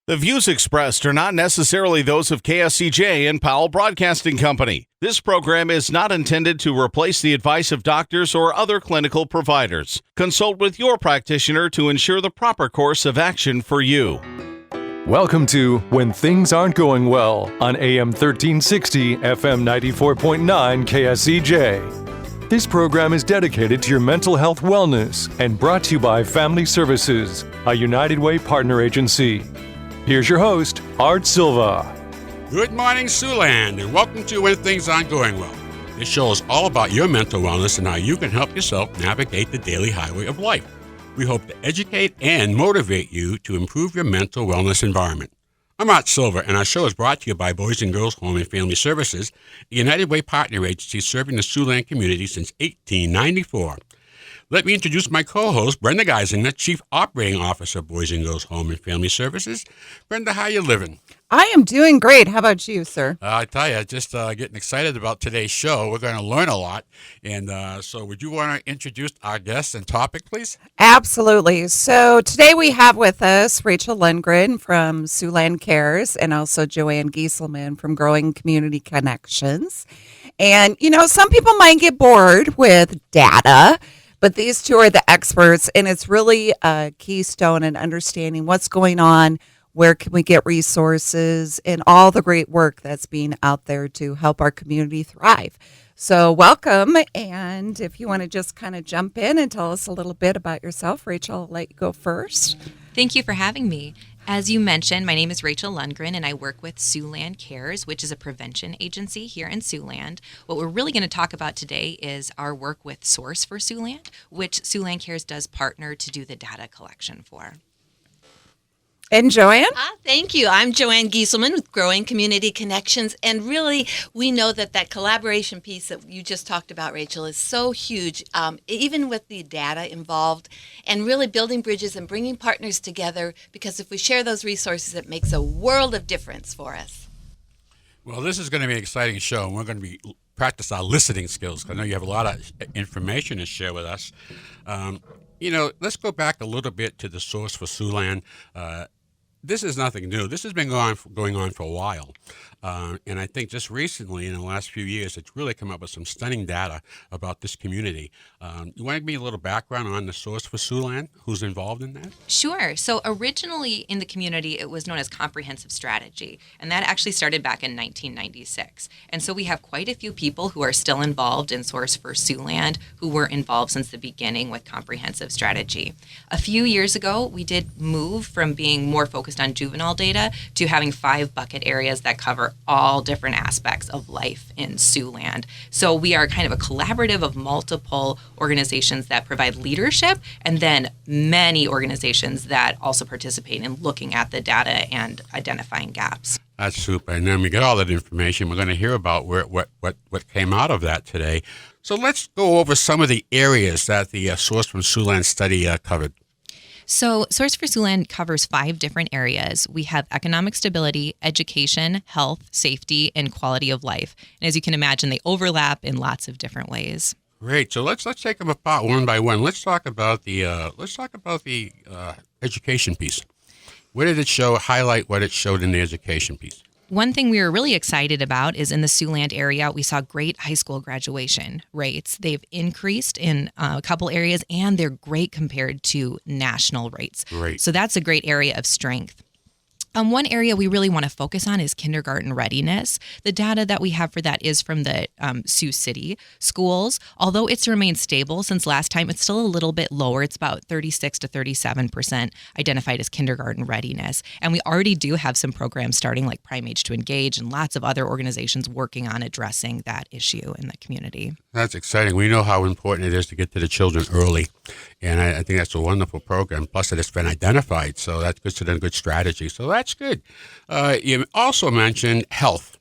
The views expressed are not necessarily those of KSCJ and Powell Broadcasting Company. This program is not intended to replace the advice of doctors or other clinical providers. Consult with your practitioner to ensure the proper course of action for you. Welcome to When Things Aren't Going Well on AM 1360, FM 94.9 KSCJ. This program is dedicated to your mental health wellness and brought to you by Family Services, a United Way partner agency. Here's your host, Art Silva. Good morning, Siouxland, and welcome to When Things Aren't Going Well. This show is all about your mental wellness and how you can help yourself navigate the daily highway of life. We hope to educate and motivate you to improve your mental wellness environment. I'm Art Silva, and our show is brought to you by Boys and Girls Home and Family Services, a United Way partner agency serving the Siouxland community since 1894. Let me introduce my co-host, Brenda Geisinger, Chief Operating Officer of Boys and Girls Home and Family Services. Brenda, how you living? I am doing great. How about you, sir? I tell you, just getting excited about today's show. We're going to learn a lot. And so would you want to introduce our guest and topic, please? Absolutely. So today we have with us Rachel Lundgren from Siouxland Cares and also Joanne Gieselman from Growing Community Connections. And, you know, some people might get bored with data, but these two are the experts, and it's really a keystone in understanding what's going on, where can we get resources, and all the great work that's being out there to help our community thrive. So welcome, and if you want to just kind of jump in and tell us a little bit about yourself, Rachel, I'll let you go first. Thank you for having me. As you mentioned, my name is Rachel Lundgren, and I work with Siouxland Cares, which is a prevention agency here in Siouxland. What we're really going to talk about today is our work with Source for Siouxland, which Siouxland Cares does partner to do the data collection for. And Joanne? Thank you. I'm Joanne Gieselman with Growing Community Connections. And really, we know that collaboration piece that you just talked about, Rachel, is so huge, even with the data involved, and really building bridges and bringing partners together, because if we share those resources, it makes a world of difference for us. Well, this is going to be an exciting show, and we're going to practice our listening skills. I know you have a lot of information to share with us. Let's go back a little bit to the Source for Siouxland. This is nothing new. This has been going on for a while. And I think just recently, in the last few years, it's really come up with some stunning data about this community. You want to give me a little background on the Source for Siouxland? Who's involved in that? Sure. So originally in the community, it was known as Comprehensive Strategy, and that actually started back in 1996. And so we have quite a few people who are still involved in Source for Siouxland who were involved since the beginning with Comprehensive Strategy. A few years ago, we did move from being more focused on juvenile data to having 5 bucket areas that cover all different aspects of life in Siouxland. So we are kind of a collaborative of multiple organizations that provide leadership, and then many organizations that also participate in looking at the data and identifying gaps. That's super. And then we get all that information. We're going to hear about what came out of that today. So let's go over some of the areas that the Source from Siouxland study covered. So Source for Siouxland covers 5 different areas. We have economic stability, education, health, safety, and quality of life. And as you can imagine, they overlap in lots of different ways. Great. So let's take them apart one by one. Let's talk about the education piece. What did it show? Highlight what it showed in the education piece. One thing we were really excited about is in the Siouxland area, we saw great high school graduation rates. They've increased in a couple areas, and they're great compared to national rates. Great. So that's a great area of strength. One area we really want to focus on is kindergarten readiness. The data that we have for that is from the Sioux City schools. Although it's remained stable since last time, it's still a little bit lower. It's about 36 to 37% identified as kindergarten readiness. And we already do have some programs starting like Prime Age to Engage and lots of other organizations working on addressing that issue in the community. That's exciting. We know how important it is to get to the children early. And I think that's a wonderful program. Plus, that it's been identified. So that's good, good strategy. So that's good. You also mentioned health.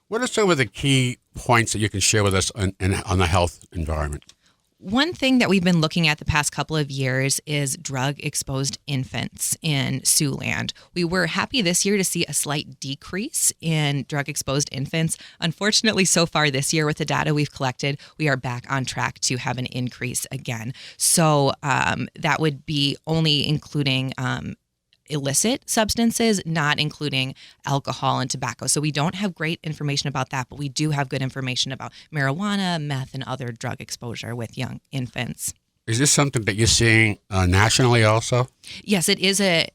What are some of the key points that you can share with us on the health environment? One thing that we've been looking at the past couple of years is drug-exposed infants in Siouxland. We were happy this year to see a slight decrease in drug-exposed infants. Unfortunately, so far this year with the data we've collected, we are back on track to have an increase again. So that would be only including illicit substances, not including alcohol and tobacco. So we don't have great information about that, but we do have good information about marijuana, meth, and other drug exposure with young infants. Is this something that you're seeing nationally also? Yes, it is a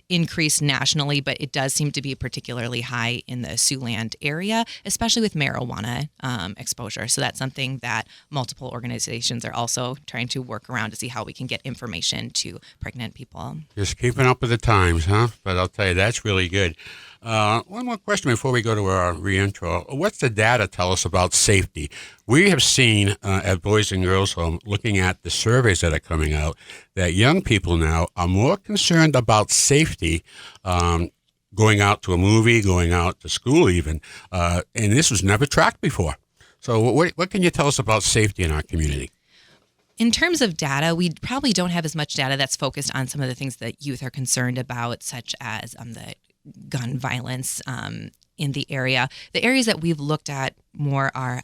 increase nationally, but it does seem to be particularly high in the Siouxland area, especially with marijuana exposure. So that's something that multiple organizations are also trying to work around to see how we can get information to pregnant people. Just keeping up with the times, huh? But I'll tell you, that's really good. One more question before we go to our reintro. What's the data tell us about safety? We have seen at Boys and Girls Home, looking at the surveys that are coming out, that young people now are more concerned about safety going out to a movie, going out to school even, and this was never tracked before. So what can you tell us about safety in our community? In terms of data, we probably don't have as much data that's focused on some of the things that youth are concerned about, such as the gun violence in the area. The areas that we've looked at more are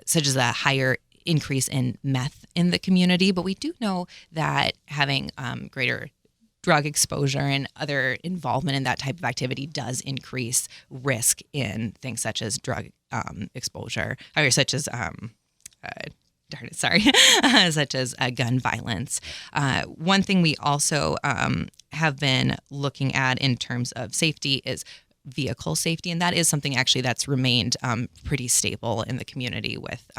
such as a higher increase in meth in the community, but we do know that having greater drug exposure and other involvement in that type of activity does increase risk in things such as drug exposure, or such as such as gun violence. One thing we also have been looking at in terms of safety is vehicle safety, and that is something actually that's remained pretty stable in the community with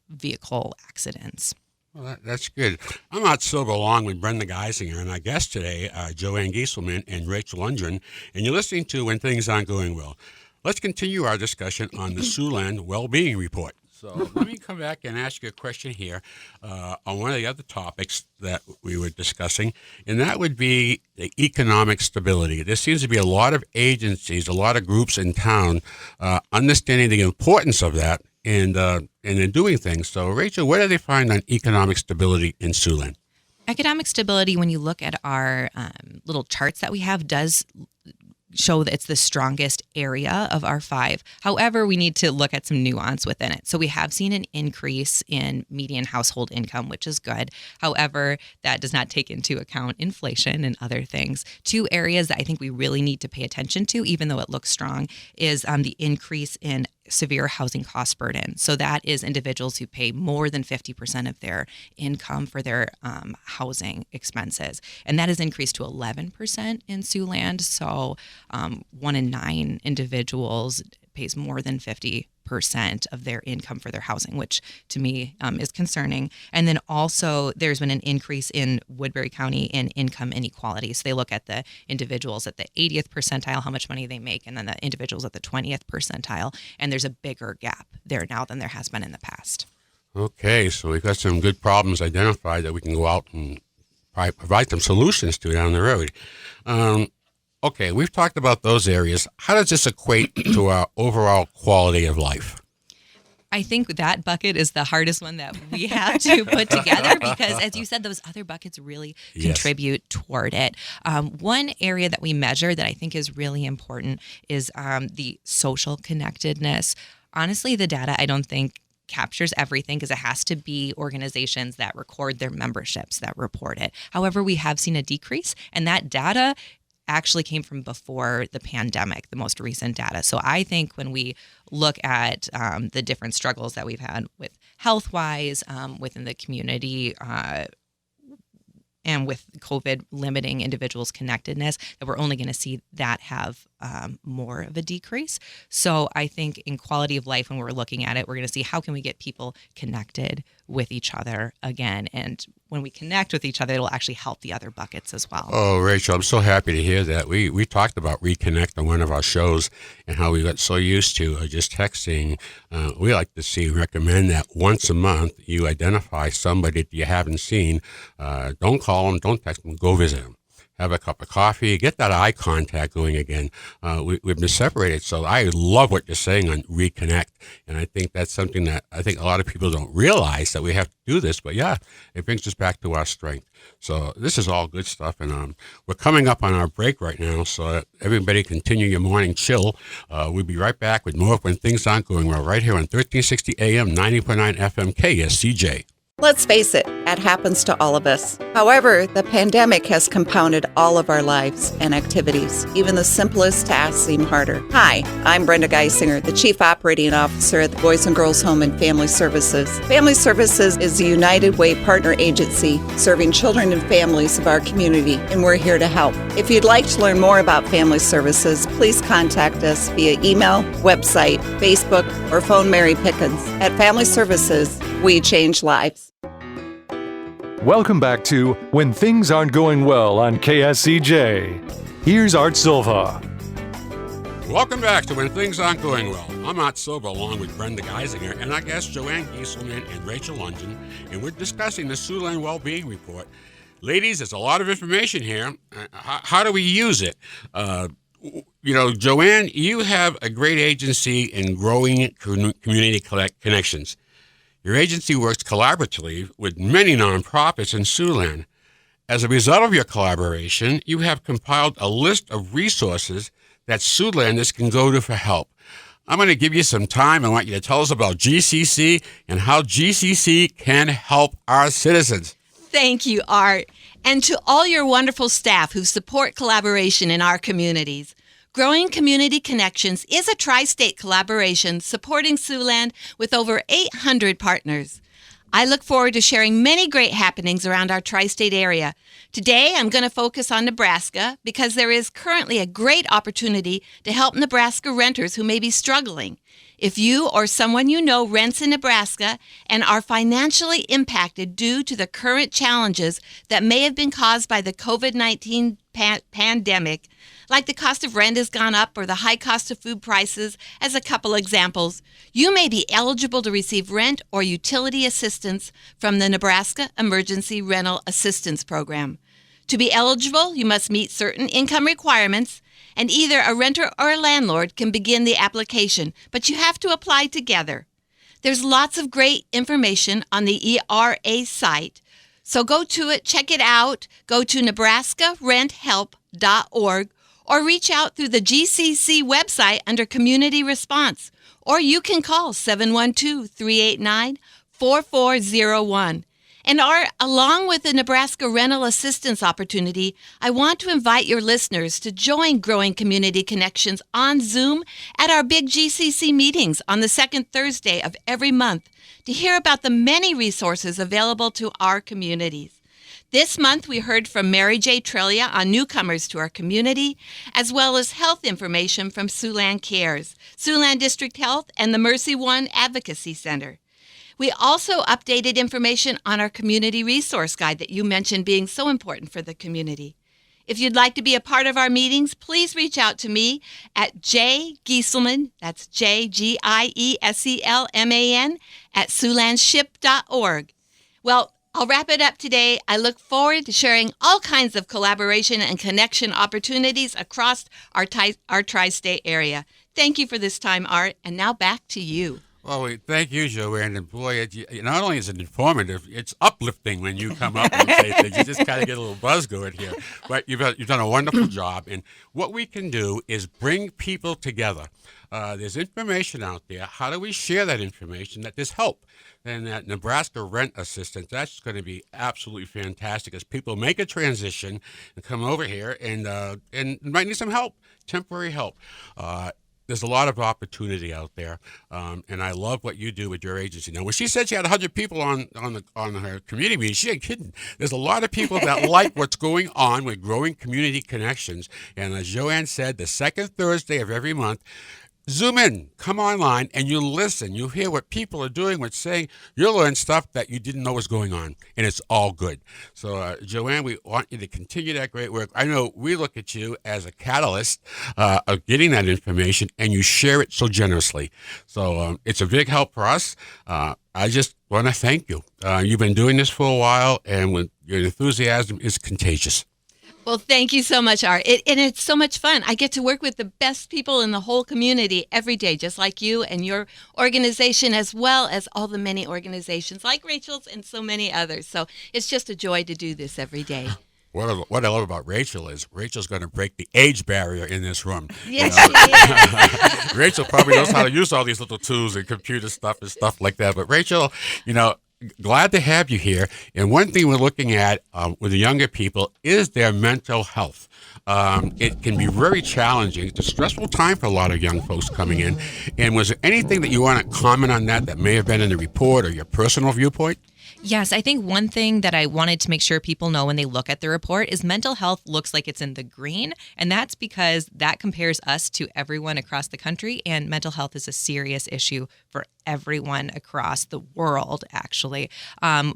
vehicle accidents. Well, that's good. I'm at Silva along with Brenda Geisinger, and our guests today are Joanne Gieselman and Rachel Lundgren, and you're listening to When Things Aren't Going Well. Let's continue our discussion on the Siouxland Wellbeing Report. So let me come back and ask you a question here on one of the other topics that we were discussing, and that would be the economic stability. There seems to be a lot of agencies, a lot of groups in town understanding the importance of that and in doing things. So, Rachel, what do they find on economic stability in Siouxland? Economic stability, when you look at our little charts that we have, does show that it's the strongest area of our five. However, we need to look at some nuance within it. So we have seen an increase in median household income, which is good. However, that does not take into account inflation and other things. Two areas that I think we really need to pay attention to, even though it looks strong, is the increase in severe housing cost burden. So that is individuals who pay more than 50% of their income for their housing expenses. And that has increased to 11% in Siouxland. So 1 in 9 individuals pays more than 50% of their income for their housing, which to me is concerning. And then also there's been an increase in Woodbury County in income inequality. So they look at the individuals at the 80th percentile, how much money they make, and then the individuals at the 20th percentile. And there's a bigger gap there now than there has been in the past. Okay, so we've got some good problems identified that we can go out and provide some solutions to down the road. Okay, we've talked about those areas. How does this equate to our overall quality of life? I think that bucket is the hardest one that we have to put together because, as you said, those other buckets really contribute toward it. One area that we measure that I think is really important is the social connectedness. Honestly, the data I don't think captures everything because it has to be organizations that record their memberships that report it. However, we have seen a decrease, and that data actually came from before the pandemic, the most recent data. So I think when we look at the different struggles that we've had with health-wise within the community and with COVID limiting individuals' connectedness, that we're only going to see that have more of a decrease. So I think in quality of life, when we're looking at it, we're going to see how can we get people connected with each other again. And when we connect with each other, it'll actually help the other buckets as well. Oh, Rachel, I'm so happy to hear that. We talked about Reconnect on one of our shows and how we got so used to just texting. We like to recommend that once a month you identify somebody that you haven't seen. Don't call them, don't text them, go visit them. Have a cup of coffee, get that eye contact going again. We've been separated, so I love what you're saying on Reconnect, and I think that's something that I think a lot of people don't realize that we have to do this, but yeah, it brings us back to our strength. So this is all good stuff, and we're coming up on our break right now, so everybody continue your morning chill. We'll be right back with more of When Things Aren't Going Well right here on 1360 AM, 90.9 FM, KSCJ. Let's face it, It happens to all of us. However, the pandemic has compounded all of our lives and activities. Even the simplest tasks seem harder. Hi, I'm Brenda Geisinger, the Chief Operating Officer at the Boys and Girls Home and Family Services. Family Services is a United Way partner agency serving children and families of our community, and we're here to help. If you'd like to learn more about Family Services, please contact us via email, website, Facebook, or phone Mary Pickens. At Family Services, we change lives. Welcome back to When Things Aren't Going Well on KSCJ. Here's Art Silva. Welcome back to When Things Aren't Going Well. I'm Art Silva along with Brenda Geisinger and our guests Joanne Gieselman and Rachel Lundgren, and we're discussing the Siouxland Wellbeing Report. Ladies, there's a lot of information here. How do we use it? Joanne, you have a great agency in growing community connections. Your agency works collaboratively with many nonprofits in Siouxland. As a result of your collaboration, you have compiled a list of resources that Siouxlanders can go to for help. I'm going to give you some time. I want you to tell us about GCC and how GCC can help our citizens. Thank you, Art. And to all your wonderful staff who support collaboration in our communities. Growing Community Connections is a tri-state collaboration supporting Siouxland with over 800 partners. I look forward to sharing many great happenings around our tri-state area. Today, I'm going to focus on Nebraska because there is currently a great opportunity to help Nebraska renters who may be struggling. If you or someone you know rents in Nebraska and are financially impacted due to the current challenges that may have been caused by the COVID-19 pandemic, like the cost of rent has gone up or the high cost of food prices, as a couple examples, you may be eligible to receive rent or utility assistance from the Nebraska Emergency Rental Assistance Program. To be eligible, you must meet certain income requirements, and either a renter or a landlord can begin the application, but you have to apply together. There's lots of great information on the ERA site, so go to it, check it out, go to nebraskaRentHelp.org, or reach out through the GCC website under Community Response, or you can call 712-389-4401. And along with the Nebraska Rental Assistance Opportunity, I want to invite your listeners to join Growing Community Connections on Zoom at our big GCC meetings on the second Thursday of every month to hear about the many resources available to our communities. This month, we heard from Mary J. Trillia on newcomers to our community, as well as health information from Siouxland Cares, Siouxland District Health, and the Mercy One Advocacy Center. We also updated information on our community resource guide that you mentioned being so important for the community. If you'd like to be a part of our meetings, please reach out to me at jgieselman, that's JGIESELMAN, at siouxlandship.org. Well, I'll wrap it up today. I look forward to sharing all kinds of collaboration and connection opportunities across our tri-state area. Thank you for this time, Art, and now back to you. Well, thank you, Joanne. And boy, not only is it informative, it's uplifting when you come up and say things. You just kind of get a little buzz going here. But you've done a wonderful job. And what we can do is bring people together. There's information out there. How do we share that information that there's help? And that Nebraska Rent Assistance, that's going to be absolutely fantastic as people make a transition and come over here and might need some help, temporary help. There's a lot of opportunity out there, and I love what you do with your agency. Now, when she said she had 100 people on her community meeting, she ain't kidding. There's a lot of people that like what's going on with Growing Community Connections, and as Joanne said, the second Thursday of every month, Zoom in, come online, and you listen. You hear what people are doing, what's saying. You'll learn stuff that you didn't know was going on, and it's all good. So, Joanne, we want you to continue that great work. I know we look at you as a catalyst of getting that information, and you share it so generously. So it's a big help for us. I just want to thank you. You've been doing this for a while, and your enthusiasm is contagious. Well, thank you so much, Art. And it's so much fun. I get to work with the best people in the whole community every day, just like you and your organization, as well as all the many organizations like Rachel's and so many others. So it's just a joy to do this every day. What I love about Rachel is Rachel's going to break the age barrier in this room. Yes, she is. Rachel probably knows how to use all these little tools and computer stuff and stuff like that. But Rachel, glad to have you here. And one thing we're looking at with the younger people is their mental health. It can be very challenging. It's a stressful time for a lot of young folks coming in. And was there anything that you want to comment on that may have been in the report or your personal viewpoint? Yes, I think one thing that I wanted to make sure people know when they look at the report is mental health looks like it's in the green. And that's because that compares us to everyone across the country. And mental health is a serious issue for everyone across the world, actually.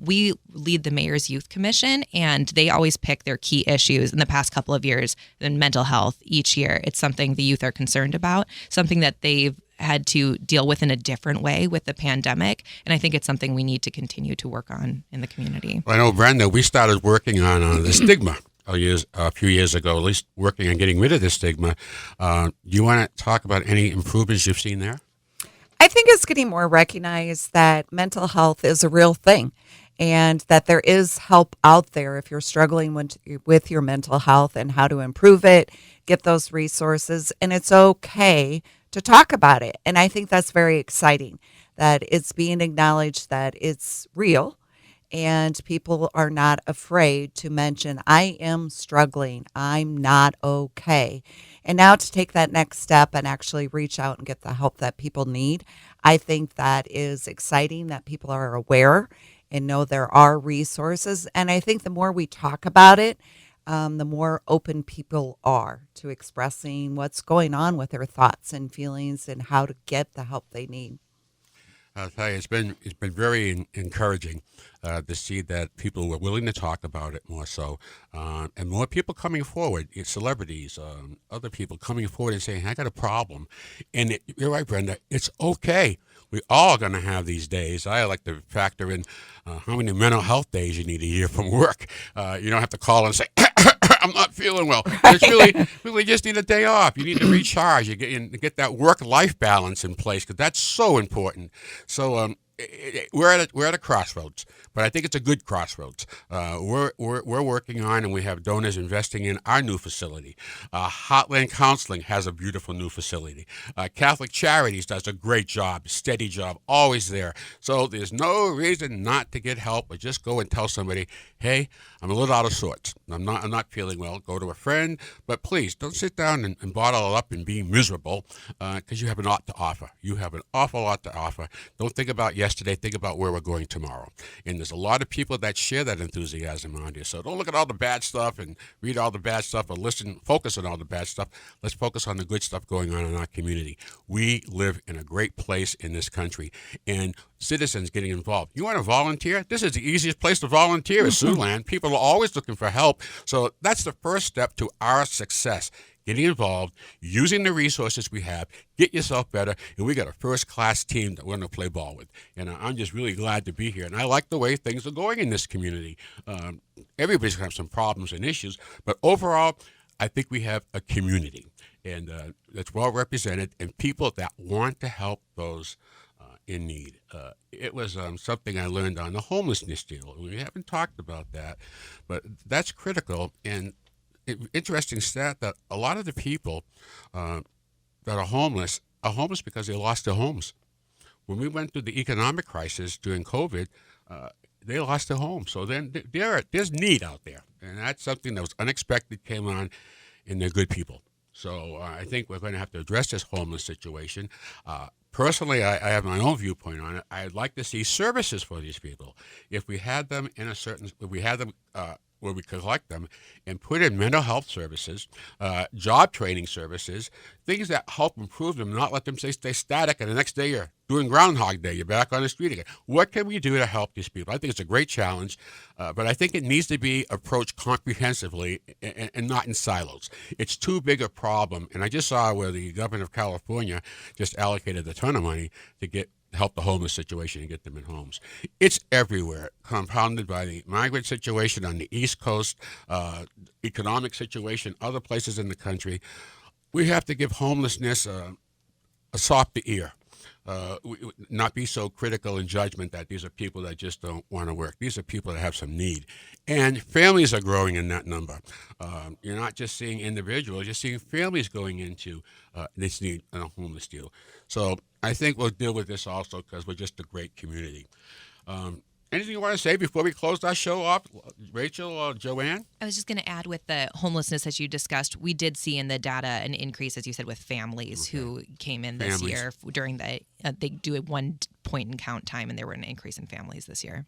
We lead the Mayor's Youth Commission, and they always pick their key issues in the past couple of years in mental health each year. It's something the youth are concerned about, something that they've had to deal with in a different way with the pandemic. And I think it's something we need to continue to work on in the community. I know, Brenda, we started working on the stigma a few years ago, at least working on getting rid of the stigma. Do you want to talk about any improvements you've seen there? I think it's getting more recognized that mental health is a real thing and that there is help out there if you're struggling with your mental health and how to improve it, get those resources, and it's okay to talk about it. And I think that's very exciting that it's being acknowledged that it's real and people are not afraid to mention, I am struggling, I'm not okay. And now to take that next step and actually reach out and get the help that people need, I think that is exciting that people are aware and know there are resources. And I think the more we talk about it, the more open people are to expressing what's going on with their thoughts and feelings and how to get the help they need. I'll tell you, it's been very encouraging to see that people were willing to talk about it more so, and more people coming forward, celebrities, other people coming forward and saying, I got a problem. And you're right, Brenda, it's okay. We all going to have these days. I like to factor in how many mental health days you need a year from work. You don't have to call and say, I'm not feeling well. It's really just need a day off. You need to recharge. You get that work-life balance in place because that's so important. So we're at a crossroads, but I think it's a good crossroads. We're working on, and we have donors investing in our new facility. Heartland Counseling has a beautiful new facility. Catholic Charities does a great job, steady job, always there. So there's no reason not to get help, or just go and tell somebody, hey, I'm a little out of sorts. I'm not feeling well. Go to a friend, but please don't sit down and bottle it up and be miserable because you have a lot to offer. You have an awful lot to offer. Don't think about yesterday. Think about where we're going tomorrow. And there's a lot of people that share that enthusiasm around here. So don't look at all the bad stuff and read all the bad stuff or focus on all the bad stuff. Let's focus on the good stuff going on in our community. We live in a great place in this country, and citizens getting involved. You want to volunteer? This is the easiest place to volunteer is Siouxland. People are always looking for help. So that's the first step to our success. Getting involved, using the resources we have, get yourself better, and we got a first-class team that we're going to play ball with. And I'm just really glad to be here. And I like the way things are going in this community. Everybody's going to have some problems and issues, but overall, I think we have a community and that's well represented and people that want to help those in need. It was something I learned on the homelessness deal. We haven't talked about that, but that's critical. And interesting stat that a lot of the people that are homeless because they lost their homes. When we went through the economic crisis during COVID, they lost their homes. So then there's need out there, and that's something that was unexpected, came on, and they're good people. So I think we're going to have to address this homeless situation. Personally, I have my own viewpoint on it. I'd like to see services for these people. If we had them where we collect them and put in mental health services, job training services, things that help improve them, not let them stay static, and the next day you're doing Groundhog Day, you're back on the street again. What can we do to help these people? I think it's a great challenge, but I think it needs to be approached comprehensively and not in silos. It's too big a problem, and I just saw where the governor of California just allocated a ton of money to help the homeless situation and get them in homes. It's everywhere, compounded by the migrant situation on the East Coast, economic situation, other places in the country. We have to give homelessness a softer ear. Not be so critical in judgment that these are people that just don't want to work. These are people that have some need. And families are growing in that number. You're not just seeing individuals, you're seeing families going into this need in a homeless deal. So I think we'll deal with this also because we're just a great community. anything you want to say before we close our show off, Rachel or Joanne? I was just going to add with the homelessness as you discussed, we did see in the data an increase, as you said, with families who came in this year during the, they do a 1 point in count time, and there were an increase in families this year.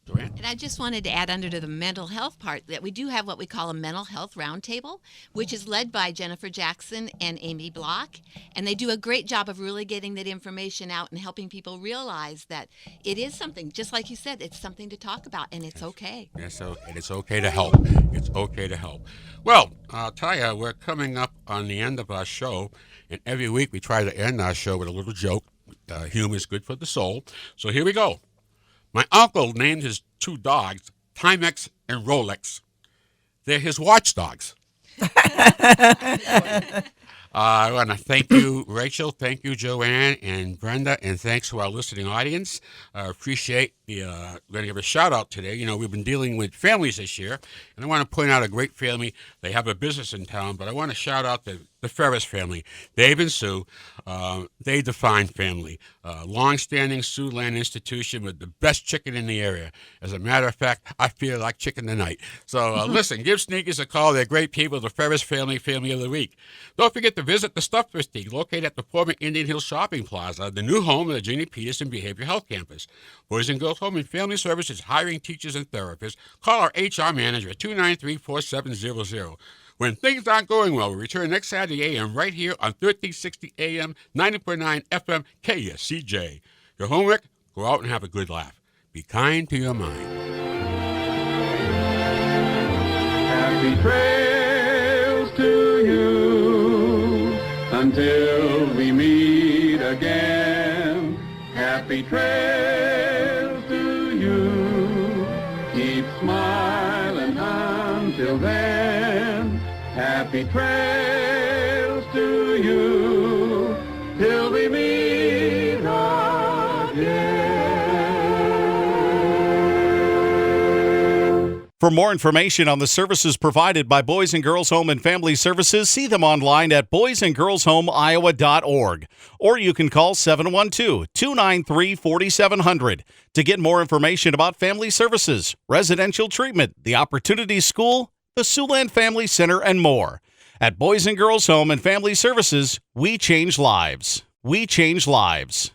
Joanne? And I just wanted to add under the mental health part that we do have what we call a mental health roundtable, which is led by Jennifer Jackson and Amy Block. And they do a great job of really getting that information out and helping people realize that it is something, just like you said, it's something to talk about, and it's okay. Yes, so, and it's okay to help. It's okay to help. Well, I'll tell you, we're coming up on the end of our show, and every week we try to end our show with a little joke. Humor is good for the soul. So here we go. My uncle named his 2 dogs Timex and Rolex. They're his watchdogs. I want to thank you, Rachel. Thank you, Joanne and Brenda. And thanks to our listening audience. I appreciate the, we're going to give a shout out today. You know, we've been dealing with families this year. And I want to point out a great family. They have a business in town, but I want to shout out the Ferris family, Dave and Sue. They define family. Long-standing Siouxland institution with the best chicken in the area. As a matter of fact, I feel like chicken tonight. So listen, give Sneakers a call. They're great people. The Ferris family, family of the week. Don't forget to visit the Stuff Festival, located at the former Indian Hill Shopping Plaza, the new home of the Jeannie Peterson Behavioral Health Campus. Boys and Girls Home and Family Services, hiring teachers and therapists. Call our HR manager at 293-4700. When things aren't going well, we return next Saturday a.m. right here on 1360 a.m., 90.9 FM, KSCJ. Your homework, go out and have a good laugh. Be kind to your mind. Happy trails to you until we meet again. Happy trails to you. Keep smiling until then. Happy trails to you till we meet again. For more information on the services provided by Boys and Girls Home and Family Services, see them online at boysandgirlshomeiowa.org. Or you can call 712-293-4700 to get more information about family services, residential treatment, the Opportunity School, the Siouxland Family Center, and more. At Boys and Girls Home and Family Services, we change lives. We change lives.